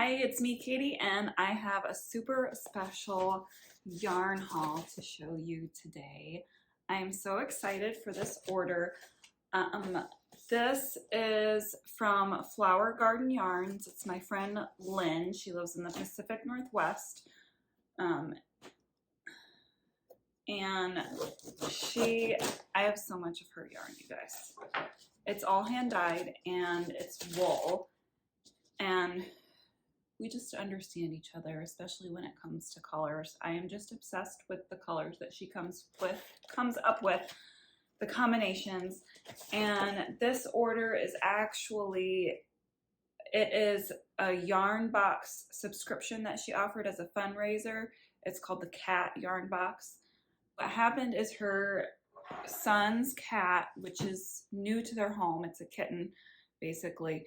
Hi, it's me, Katie, and I have a super special yarn haul to show you today. I'm so excited for this order. This is from Flower Garden Yarns. It's my friend Lynn. She lives in the Pacific Northwest. And I have so much of her yarn, you guys. It's all hand dyed and it's wool. And we just understand each other, especially when it comes to colors. I am just obsessed with the colors that she comes up with, the combinations. And this order is actually, it is a yarn box subscription that she offered as a fundraiser. It's called the Cat Yarn Box. What happened is her son's cat, which is new to their home, it's a kitten basically,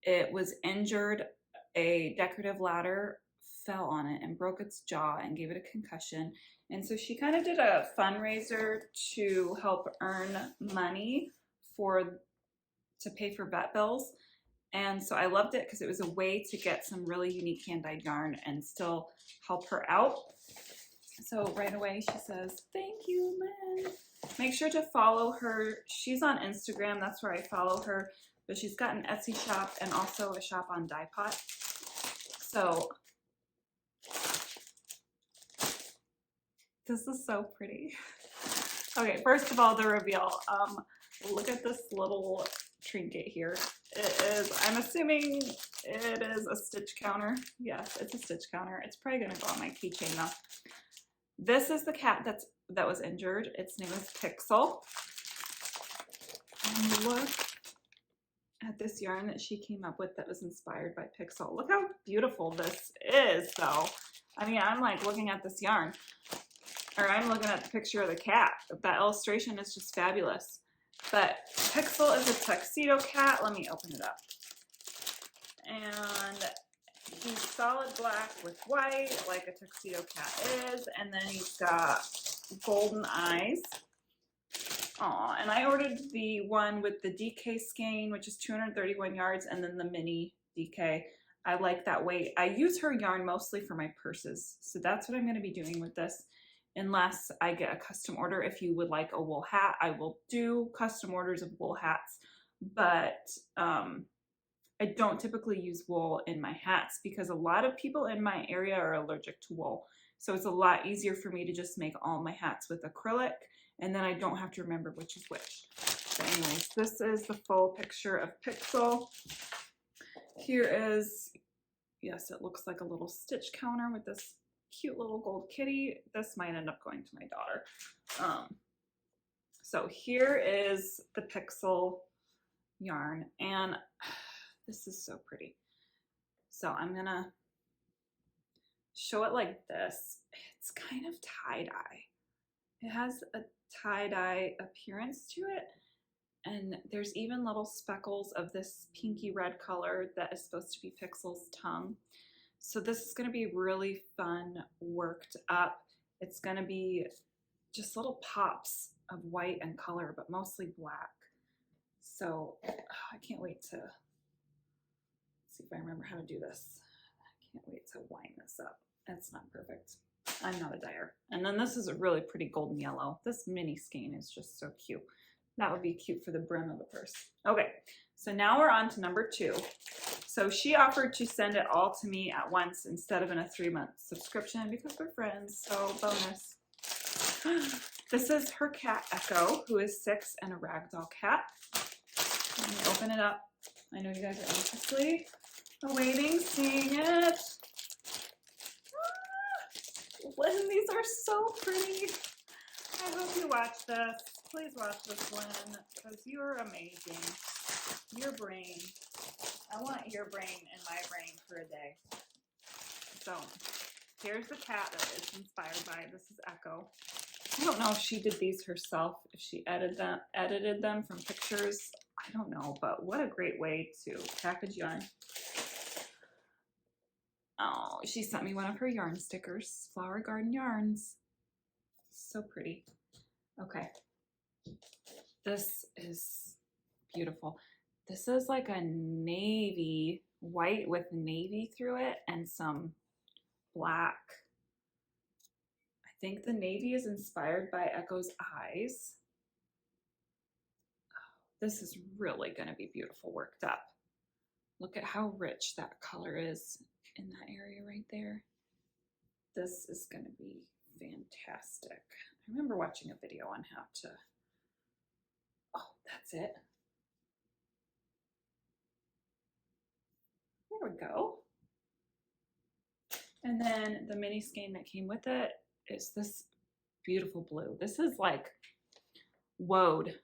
it was injured. A decorative ladder fell on it and broke its jaw and gave it a concussion. And so she kind of did a fundraiser to help earn money to pay for vet bills. And so I loved it because it was a way to get some really unique hand-dyed yarn and still help her out. So right away she says, "Thank you, Lynn." Make sure to follow her. She's on Instagram, that's where I follow her. But she's got an Etsy shop and also a shop on Dye-Pot. So this is so pretty. Okay, first of all, the reveal. Look at this little trinket here. It is, I'm assuming it is a stitch counter. Yes, it's a stitch counter. It's probably gonna go on my keychain though. This is the cat that was injured. Its name is Pixel. And look at this yarn that she came up with that was inspired by Pixel. Look how beautiful this is though. I mean, I'm like looking at this yarn, or I'm looking at the picture of the cat. That illustration is just fabulous. But Pixel is a tuxedo cat. Let me open it up. And he's solid black with white, like a tuxedo cat is. And then he's got golden eyes. Aw, and I ordered the one with the DK skein, which is 231 yards, and then the mini DK. I like that weight. I use her yarn mostly for my purses, so that's what I'm going to be doing with this, unless I get a custom order. If you would like a wool hat, I will do custom orders of wool hats, but I don't typically use wool in my hats because a lot of people in my area are allergic to wool. So it's a lot easier for me to just make all my hats with acrylic, and then I don't have to remember which is which. So anyways, this is the full picture of Pixel. Here is, yes, it looks like a little stitch counter with this cute little gold kitty. This might end up going to my daughter. So here is the Pixel yarn, and this is so pretty. So I'm gonna show it like this. It's kind of tie-dye. It has a tie-dye appearance to it, and there's even little speckles of this pinky red color that is supposed to be Pixel's tongue. So this is going to be really fun, worked up. It's going to be just little pops of white and color, but mostly black. So I can't wait to see if I remember how to do this. I can't wait to line this up. It's not perfect. I'm not a dyer. And then this is a really pretty golden yellow. This mini skein is just so cute. That would be cute for the brim of the purse. Okay, so now we're on to number 2. So she offered to send it all to me at once instead of in a 3-month subscription because we're friends, so bonus. This is her cat, Echo, who is 6 and a ragdoll cat. Let me open it up. I know you guys are anxiously awaiting seeing it. Lynn, these are so pretty. I hope you watch this. Please watch this, Lynn, because you're amazing. Your brain. I want your brain in my brain for a day. So here's the cat that it's inspired by. This is Echo. I don't know if she did these herself, if she edited them from pictures. I don't know, but what a great way to package yarn. Oh, she sent me one of her yarn stickers, Flower Garden Yarns. So pretty. Okay. This is beautiful. This is like a navy white with navy through it and some black. I think the navy is inspired by Echo's eyes. This is really going to be beautiful worked up. Look at how rich that color is in that area right there. This is going to be fantastic. I remember watching a video on how to, oh, that's it. There we go. And then the mini skein that came with it is this beautiful blue. This is like woad.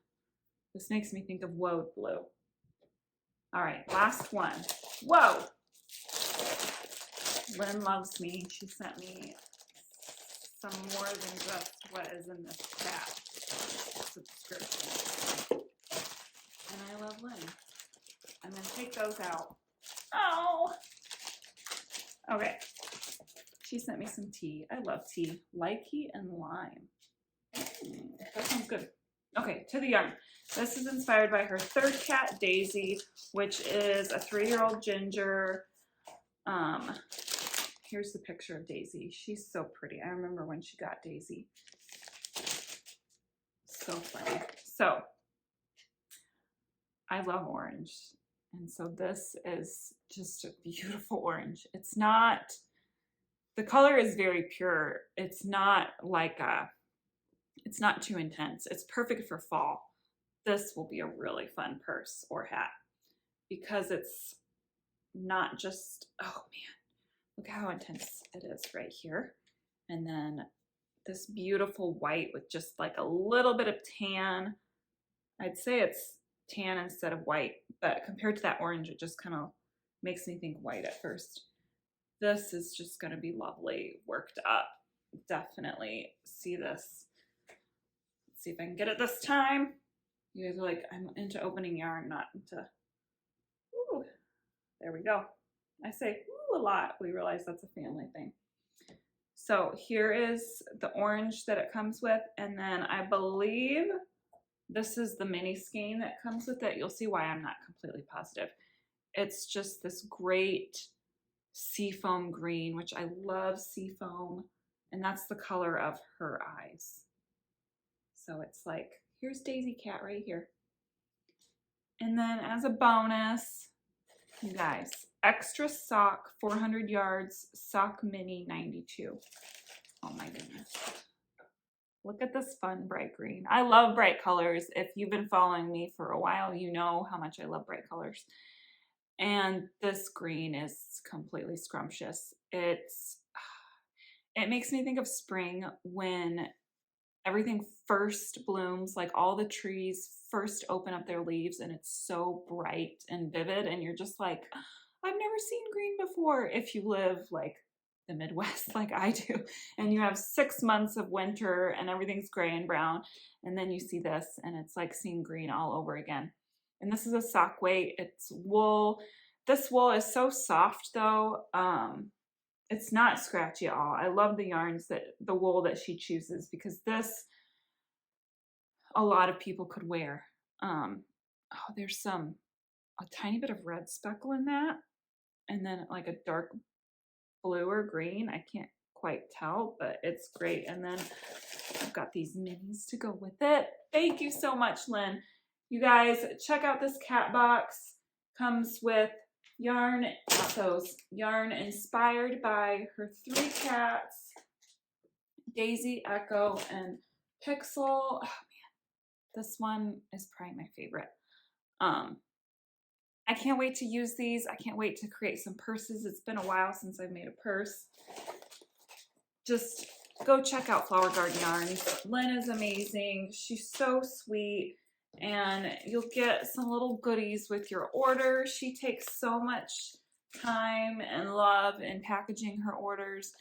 This makes me think of woad blue. All right, last one. Whoa! Lynn loves me. She sent me some more than just what is in this cat subscription. And I love Lynn. I'm gonna take those out. Oh! Okay. She sent me some tea. I love tea. Lychee and lime. That sounds good. Okay, to the yarn. This is inspired by her third cat, Daisy, which is a 3-year-old ginger. Here's the picture of Daisy. She's so pretty. I remember when she got Daisy. So funny. So, I love orange. And so this is just a beautiful orange. It's not, the color is very pure. It's not like it's not too intense. It's perfect for fall. This will be a really fun purse or hat because it's not just, oh man, look how intense it is right here. And then this beautiful white with just like a little bit of tan. I'd say it's tan instead of white, but compared to that orange, it just kind of makes me think white at first. This is just going to be lovely worked up. Definitely see this. Let's see if I can get it this time. You guys are like, I'm into opening yarn, not into, ooh, there we go. I say ooh a lot. We realize that's a family thing. So here is the orange that it comes with. And then I believe this is the mini skein that comes with it. You'll see why I'm not completely positive. It's just this great seafoam green, which I love seafoam. And that's the color of her eyes. So it's like, here's Daisy Cat right here. And then as a bonus, you guys, extra sock, 400 yards, sock mini 92. Oh my goodness. Look at this fun bright green. I love bright colors. If you've been following me for a while, you know how much I love bright colors. And this green is completely scrumptious. It makes me think of spring when everything first blooms, like all the trees first open up their leaves and it's so bright and vivid and you're just like, I've never seen green before. If you live like the Midwest like I do and you have 6 months of winter and everything's gray and brown and then you see this and it's like seeing green all over again. And this is a sock weight. It's wool. This wool is so soft though. It's not scratchy at all. I love the yarns the wool that she chooses because this, a lot of people could wear. Oh, there's a tiny bit of red speckle in that. And then like a dark blue or green. I can't quite tell, but it's great. And then I've got these minis to go with it. Thank you so much, Lynn. You guys, check out this cat box. Comes with yarn, not those, yarn inspired by her 3 cats, Daisy, Echo, and Pixel. Oh man, this one is probably my favorite. I can't wait to use these. I can't wait to create some purses. It's been a while since I've made a purse. Just go check out Flower Garden Yarns. Lynn is amazing. She's so sweet. And you'll get some little goodies with your order. She takes so much time and love in packaging her orders.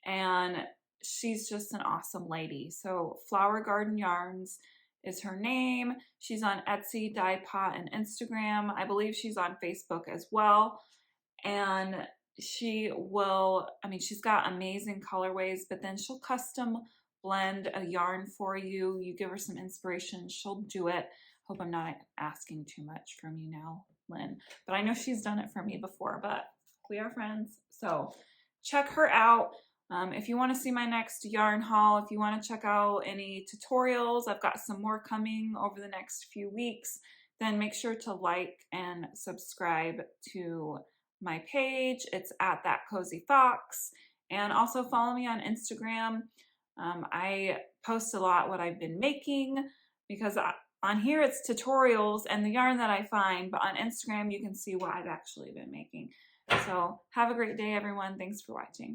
And she's just an awesome lady. So Flower Garden Yarns is her name. She's on Etsy, Dye-Pot, and Instagram. I believe she's on Facebook as well. And she will, I mean, she's got amazing colorways, but then she'll custom blend a yarn for you. You give her some inspiration, she'll do it. Hope I'm not asking too much from you now, Lynn, but I know she's done it for me before, but we are friends. So check her out. If you want to see my next yarn haul, if you want to check out any tutorials, I've got some more coming over the next few weeks, then make sure to like and subscribe to my page. It's at That Cozy Fox. And also follow me on Instagram. I post a lot what I've been making, because on here it's tutorials and the yarn that I find, but on Instagram you can see what I've actually been making. So have a great day, everyone. Thanks for watching.